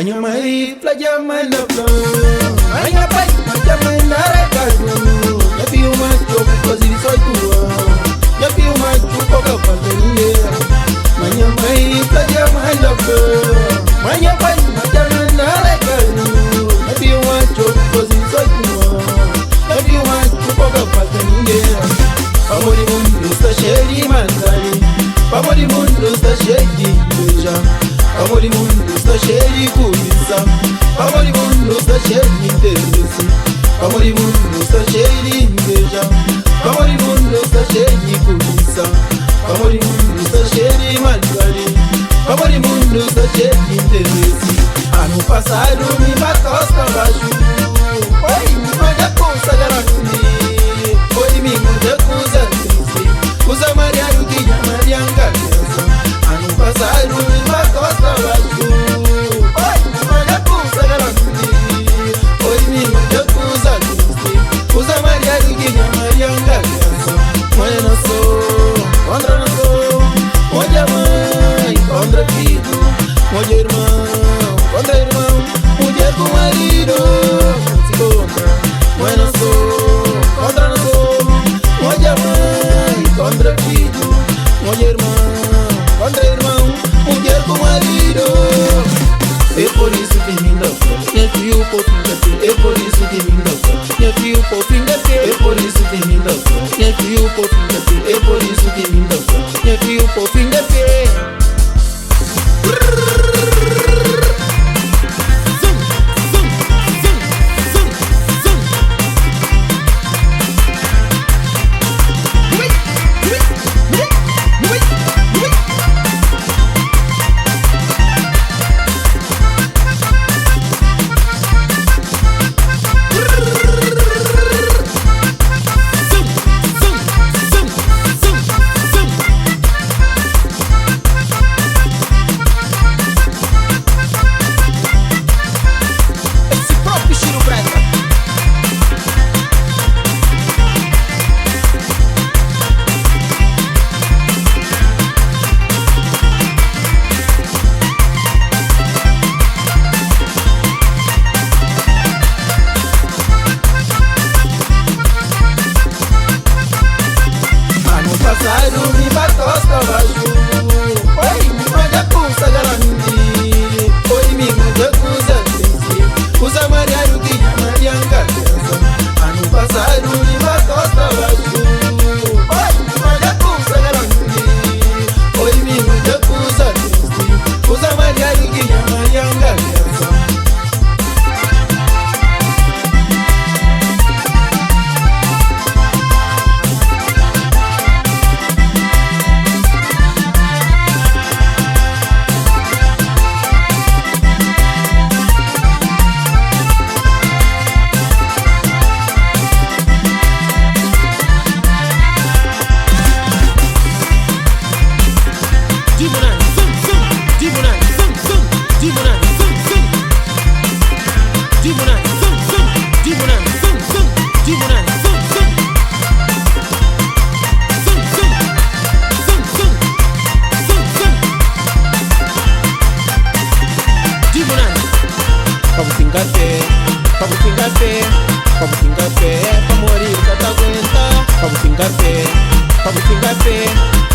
Manhã mai playa mai love. Manhã pai playa mai narakaru. Ya vi uma jogo quase só tua. Ya vi uma jogo que falei. Manhã mai playa mai love. Manhã pai playa mai narakaru. Ya vi uma jogo quase só tua. Ya vi uma jogo que falei. Amor e mundo está cheio de maldade. Amor e mundo está cheio de inveja. Amor e mundo está cheio de cobiça. Amor e mundo está cheio de interesse. Amor e mundo está cheio de inveja. Amor e mundo está cheio de cobiça. Amor e mundo está cheio de maldade. Amor e mundo está cheio de interesse. Ano passado me bateu abaixo. Oi, mas a coisa era ruim. Oi, me muda coisa triste. Usa Maria e o Guia Maria Angaresa. Ano passado me bateu abaixo. Oi, mas a coisa era ruim. Oi, me muda coisa triste. Usa Maria e o Guia Maria Angaresa. Mãe não sou, contra não sou. Mulher mãe, contra filho. Mulher irmão, contra irmão. Mulher com marido, se contra. Mãe não sou, contra não sou. Mulher mãe, contra filho. Mulher irmão, contra irmão. Mulher com marido. É por isso que me dá fé. Minha filha por fim da fé. É por isso que me dá fé. Minha filha por fim da fé. É por isso que me dá fé. Minha filha por fim da fé. É por isso que me dá fé. Minha filha por fim da fé.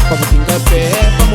Vamos pingar pé, pra